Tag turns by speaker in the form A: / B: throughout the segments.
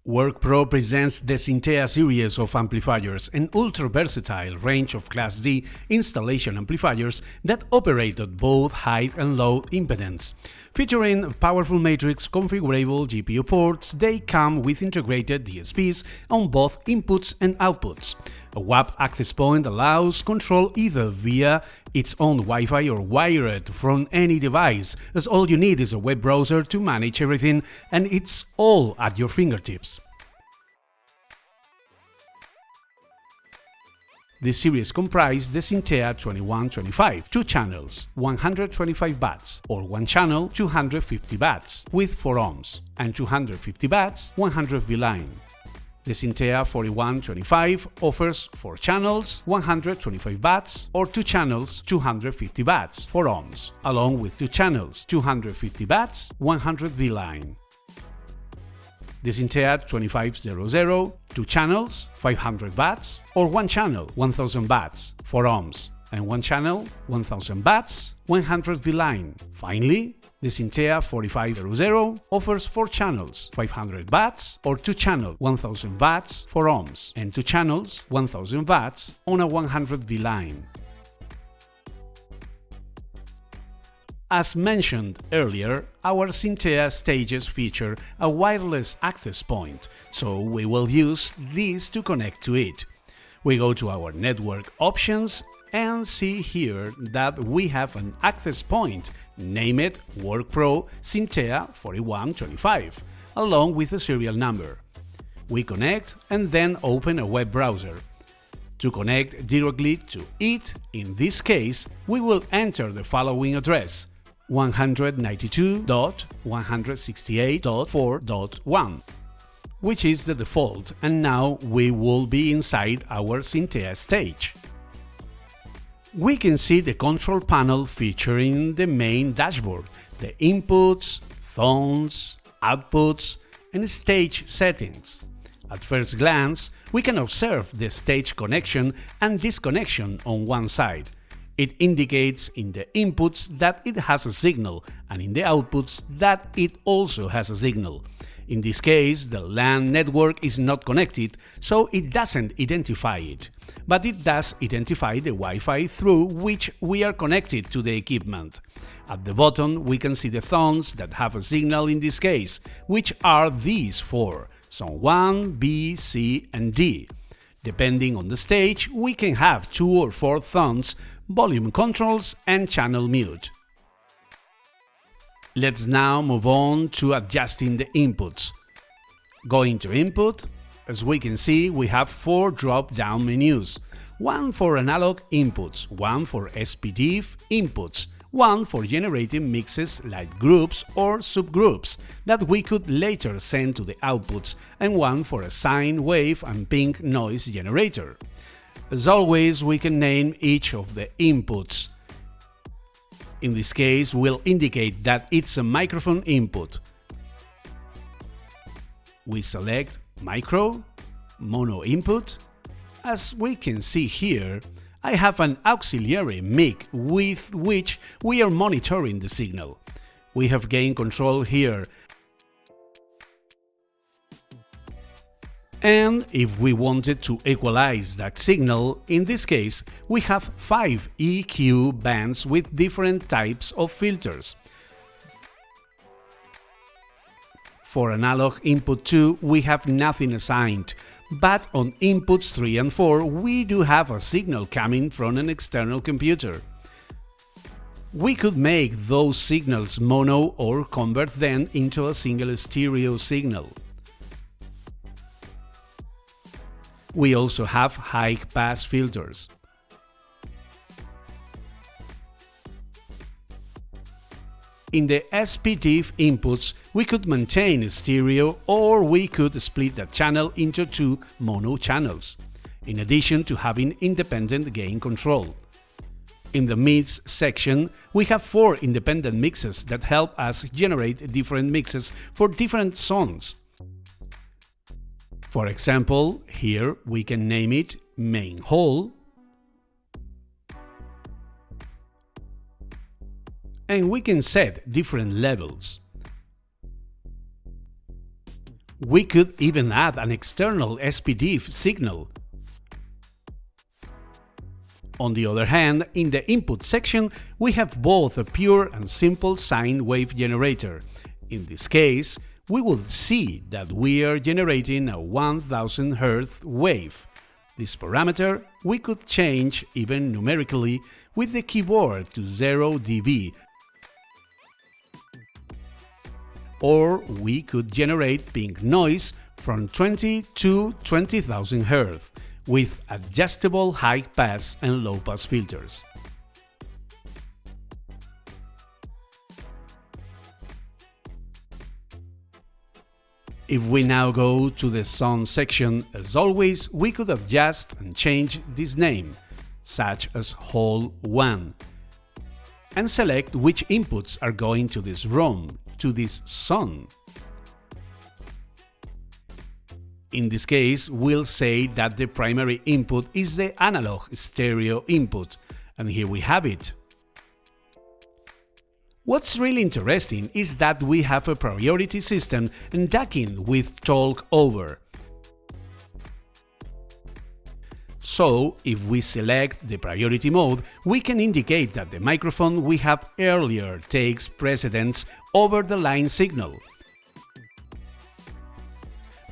A: WorkPro presents the Synthea series of amplifiers, an ultra-versatile range of Class D installation amplifiers that operate at both high and low impedance. Featuring powerful matrix configurable GPU ports, they come with integrated DSPs on both inputs and outputs. A WAP access point allows control either via its own Wi-Fi or wired from any device, as all you need is a web browser to manage everything, and it's all at your fingertips. This series comprises the Synthea 2125, 2 channels, 125 watts, or 1 channel, 250 watts, with 4 ohms, and 250 watts, 100 V-line. The Synthea 4125 offers 4 channels, 125 watts, or 2 channels, 250 watts, 4 ohms, along with 2 channels, 250 watts, 100 V-line. The Synthea 2500, 2 channels, 500 watts, or 1 channel, 1000 watts, 4 ohms, and 1 channel, 1000 watts, 100 V-line. Finally, the Synthea 4500 offers 4 channels, 500 watts, or 2 channels, 1000 watts, 4 ohms, and 2 channels, 1000 watts, on a 100 V-line. As mentioned earlier, our Synthea stages feature a wireless access point, so we will use this to connect to it. We go to our network options and see here that we have an access point, name it WorkPro Synthea 4125, along with a serial number. We connect and then open a web browser. To connect directly to it, in this case, we will enter the following address: 192.168.4.1, which is the default, and now we will be inside our Synthea stage. We can see the control panel featuring the main dashboard, the inputs, tones, outputs, and stage settings. At first glance, we can observe the stage connection and disconnection on one side. It indicates in the inputs that it has a signal, and in the outputs that it also has a signal. In this case, the LAN network is not connected, so it doesn't identify it, but it does identify the Wi-Fi through which we are connected to the equipment. At the bottom, we can see the tones that have a signal in this case, which are these 4, zone 1, B, C, and D. Depending on the stage, we can have 2 or 4 tones, volume controls, and channel mute. Let's now move on to adjusting the inputs. Going to Input, as we can see, we have 4 drop-down menus. 1 for analog inputs, 1 for SPDIF inputs, 1 for generating mixes like groups or subgroups that we could later send to the outputs, and 1 for a sine wave and pink noise generator. As always, we can name each of the inputs. In this case, we'll indicate that it's a microphone input. We select Micro, Mono input. As we can see here, I have an auxiliary mic with which we are monitoring the signal. We have gain control here. And if we wanted to equalize that signal, in this case, we have 5 EQ bands with different types of filters. For analog input 2, we have nothing assigned, but on inputs 3 and 4, we do have a signal coming from an external computer. We could make those signals mono or convert them into a single stereo signal. We also have high-pass filters. In the SPDIF inputs, we could maintain stereo, or we could split that channel into 2 mono channels, in addition to having independent gain control. In the mids section, we have 4 independent mixes that help us generate different mixes for different zones. For example, here we can name it Main Hall, and we can set different levels. We could even add an external SPDIF signal. On the other hand, in the input section, we have both a pure and simple sine wave generator. In this case, we will see that we are generating a 1000 Hz wave. This parameter we could change even numerically with the keyboard to 0 dB, or we could generate pink noise from 20 to 20,000 Hz with adjustable high-pass and low-pass filters. If we now go to the sound section, as always, we could adjust and change this name, such as Hall 1, and select which inputs are going to this room, to this sound. In this case, we'll say that the primary input is the analog stereo input, and here we have it. What's really interesting is that we have a priority system and ducking with talk over. So, if we select the priority mode, we can indicate that the microphone we have earlier takes precedence over the line signal.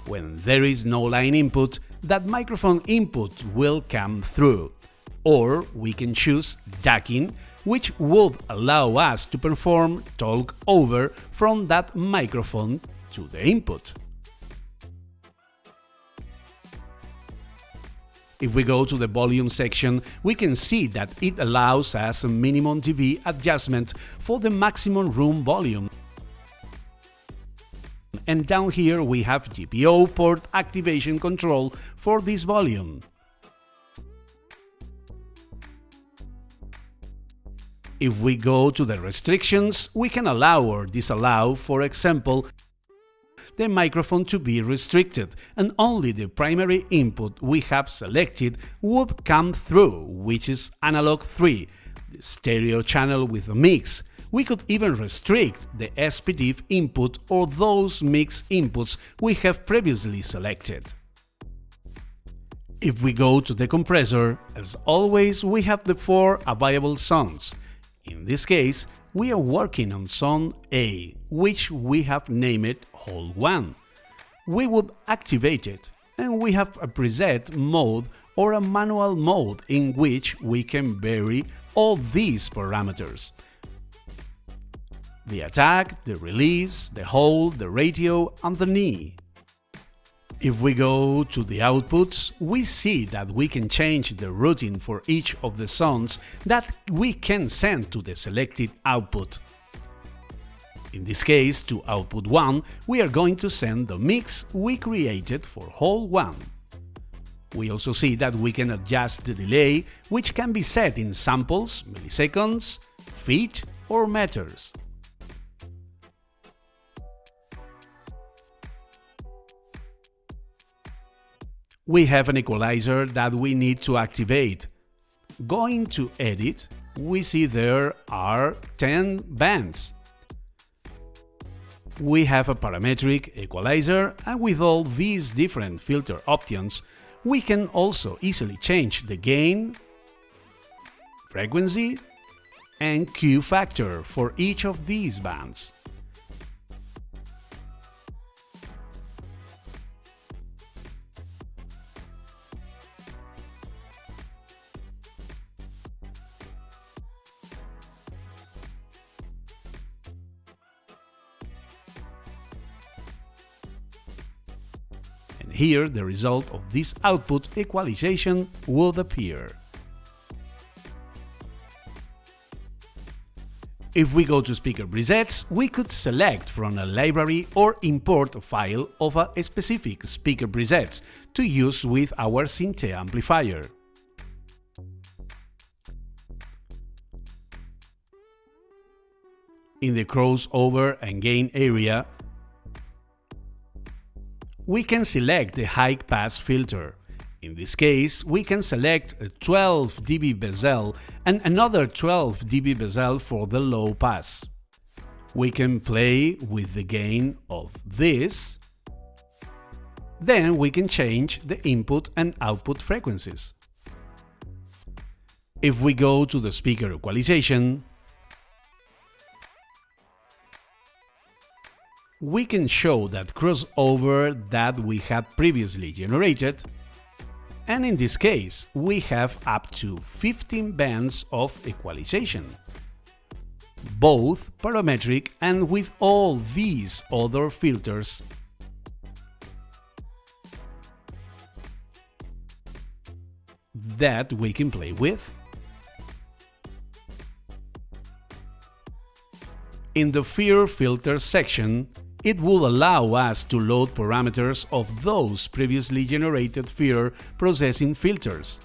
A: When there is no line input, that microphone input will come through. Or we can choose ducking, which would allow us to perform talk over from that microphone to the input. If we go to the volume section, we can see that it allows us a minimum dB adjustment for the maximum room volume. And down here we have GPO port activation control for this volume. If we go to the restrictions, we can allow or disallow, for example, the microphone to be restricted, and only the primary input we have selected would come through, which is analog 3, the stereo channel with a mix. We could even restrict the SPDIF input or those mix inputs we have previously selected. If we go to the compressor, as always, we have the 4 available sounds. In this case, we are working on sound A, which we have named Hall 1. We would activate it, and we have a preset mode or a manual mode in which we can vary all these parameters: the attack, the release, the hold, the ratio, and the knee. If we go to the outputs, we see that we can change the routing for each of the sounds that we can send to the selected output. In this case, to output 1, we are going to send the mix we created for Hall 1. We also see that we can adjust the delay, which can be set in samples, milliseconds, feet, or meters. We have an equalizer that we need to activate. Going to Edit, we see there are 10 bands. We have a parametric equalizer, and with all these different filter options, we can also easily change the gain, frequency, and Q factor for each of these bands. Here, the result of this output equalization would appear. If we go to speaker presets, we could select from a library or import a file of a specific speaker presets to use with our Synthea amplifier. In the crossover and gain area, we can select the high-pass filter. In this case, we can select a 12 dB bezel and another 12 dB bezel for the low pass. We can play with the gain of this Then we can change the input and output frequencies. If we go to the speaker equalization, we can show that crossover that we had previously generated, and in this case we have up to 15 bands of equalization, both parametric and with all these other filters that we can play with. In the FEAR filters section, it will allow us to load parameters of those previously generated FEAR processing filters.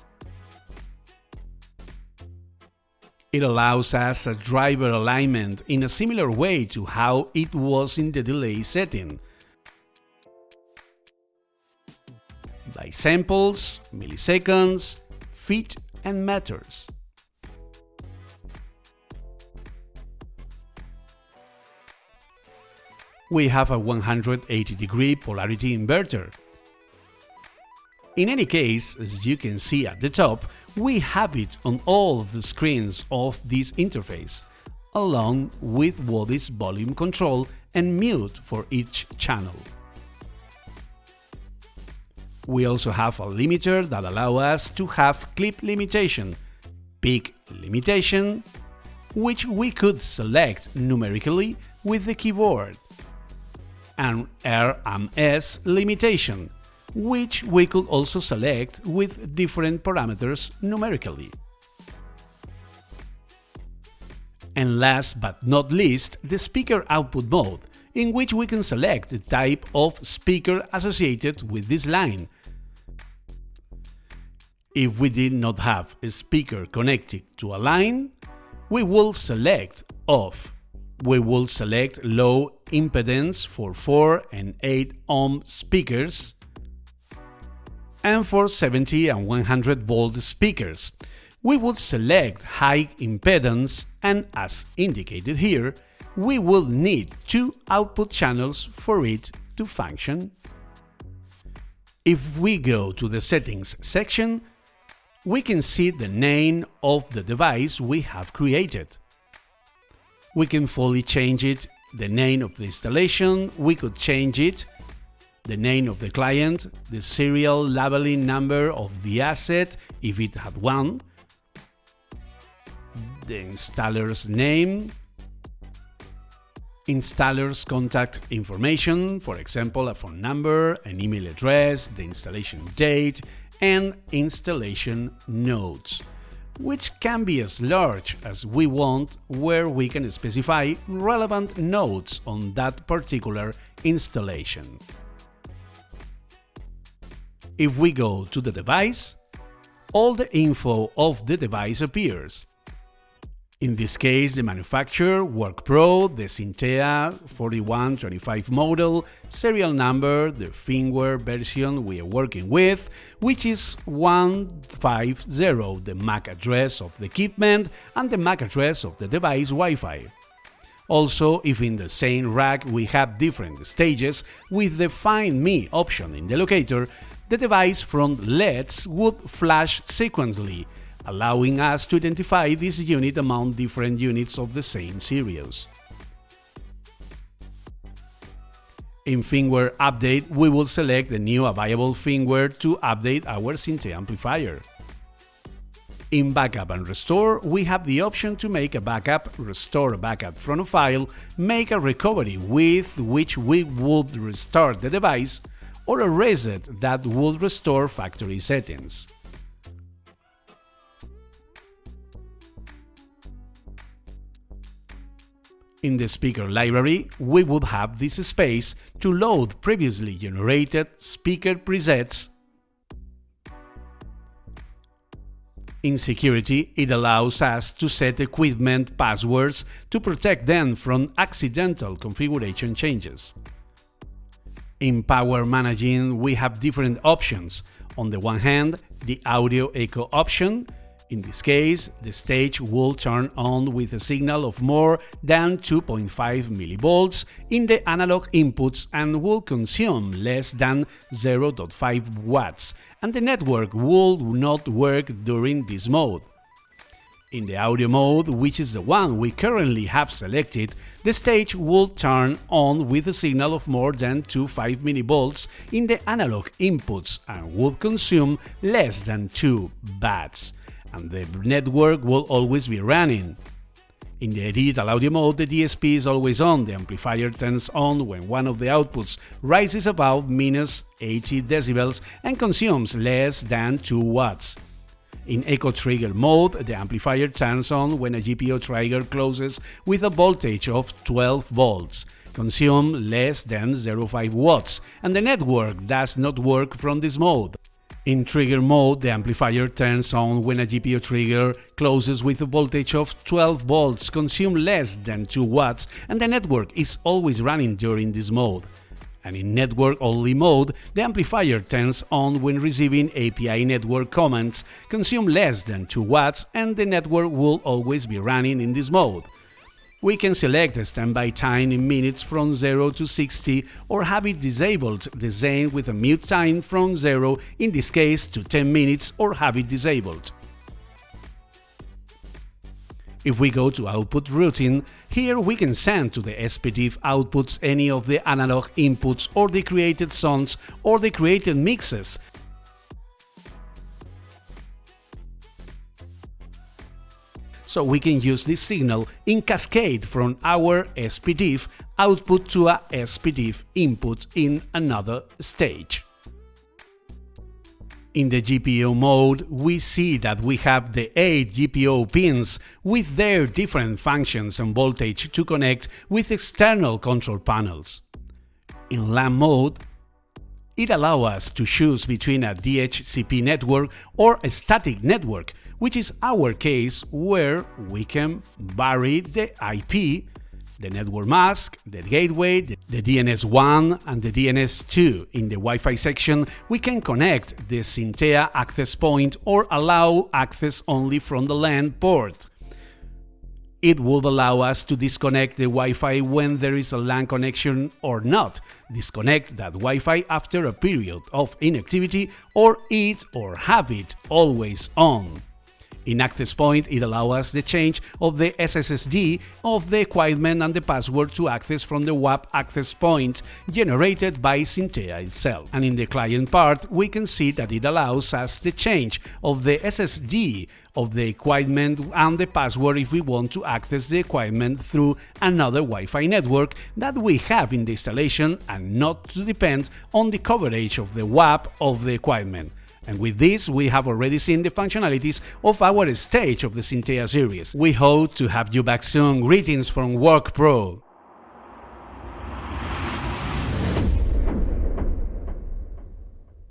A: It allows us a driver alignment in a similar way to how it was in the delay setting, by samples, milliseconds, feet and meters. We have a 180-degree polarity inverter. In any case, as you can see at the top, we have it on all the screens of this interface, along with what is volume control and mute for each channel. We also have a limiter that allows us to have clip limitation, peak limitation, which we could select numerically with the keyboard, and RMS limitation, which we could also select with different parameters numerically. And last but not least, the speaker output mode, in which we can select the type of speaker associated with this line. If we did not have a speaker connected to a line, we will select off. We will select low impedance for 4 and 8 ohm speakers and for 70 and 100 volt speakers. We would select high impedance, and as indicated here, we will need 2 output channels for it to function. If we go to the settings section, we can see the name of the device we have created. We can fully change it, the name of the installation, we could change it, the name of the client, the serial labeling number of the asset if it had one, the installer's name, installer's contact information, for example a phone number, an email address, the installation date, and installation notes, which can be as large as we want, where we can specify relevant notes on that particular installation. If we go to the device, all the info of the device appears. In this case, the manufacturer, Work Pro, the Synthea 4125 model, serial number, the firmware version we are working with, which is 150, the MAC address of the equipment, and the MAC address of the device Wi-Fi. Also, if in the same rack we have different stages with the Find Me option in the locator, the device front LEDs would flash sequentially, allowing us to identify this unit among different units of the same series. In firmware update, we will select the new available firmware to update our Synthea amplifier. In backup and restore, we have the option to make a backup, restore a backup from a file, make a recovery with which we would restart the device, or a reset that would restore factory settings. In the speaker library, we would have this space to load previously generated speaker presets. In security, it allows us to set equipment passwords to protect them from accidental configuration changes. In power managing, we have different options. On the one hand, the audio echo option, In this case, the stage will turn on with a signal of more than 2.5 mV in the analog inputs and will consume less than 0.5 watts, and the network will not work during this mode. In the audio mode, which is the one we currently have selected, the stage will turn on with a signal of more than 2.5 mV in the analog inputs and will consume less than 2 watts, and the network will always be running. In the digital audio mode, the DSP is always on, the amplifier turns on when one of the outputs rises above -80 decibels and consumes less than 2 watts. In echo trigger mode, the amplifier turns on when a GPIO trigger closes with a voltage of 12 volts, consume less than 0.5 watts, and the network does not work from this mode. In trigger mode, the amplifier turns on when a GPIO trigger closes with a voltage of 12 volts, consume less than 2 watts, and the network is always running during this mode. And in network-only mode, the amplifier turns on when receiving API network commands, consume less than 2 watts, and the network will always be running in this mode. We can select a standby time in minutes from 0 to 60 or have it disabled, the same with a mute time from 0, in this case to 10 minutes, or have it disabled. If we go to output routing, here we can send to the SPDIF outputs any of the analog inputs or the created songs or the created mixes. So we can use this signal in cascade from our SPDIF output to a SPDIF input in another stage. In the GPIO mode, we see that we have the 8 GPIO pins with their different functions and voltage to connect with external control panels. In LAN mode, it allows us to choose between a DHCP network or a static network, which is our case where we can vary the IP, the network mask, the gateway, the DNS1 and the DNS2. In the Wi-Fi section, we can connect the Synthea access point or allow access only from the LAN port. It would allow us to disconnect the Wi-Fi when there is a LAN connection or not, disconnect that Wi-Fi after a period of inactivity, or have it always on. In access point, it allows us the change of the SSD of the equipment and the password to access from the WAP access point generated by Synthea itself. And in the client part, we can see that it allows us the change of the SSD of the equipment and the password if we want to access the equipment through another Wi-Fi network that we have in the installation and not to depend on the coverage of the WAP of the equipment. And with this, we have already seen the functionalities of our stage of the Synthea series. We hope to have you back soon. Greetings from WorkPro.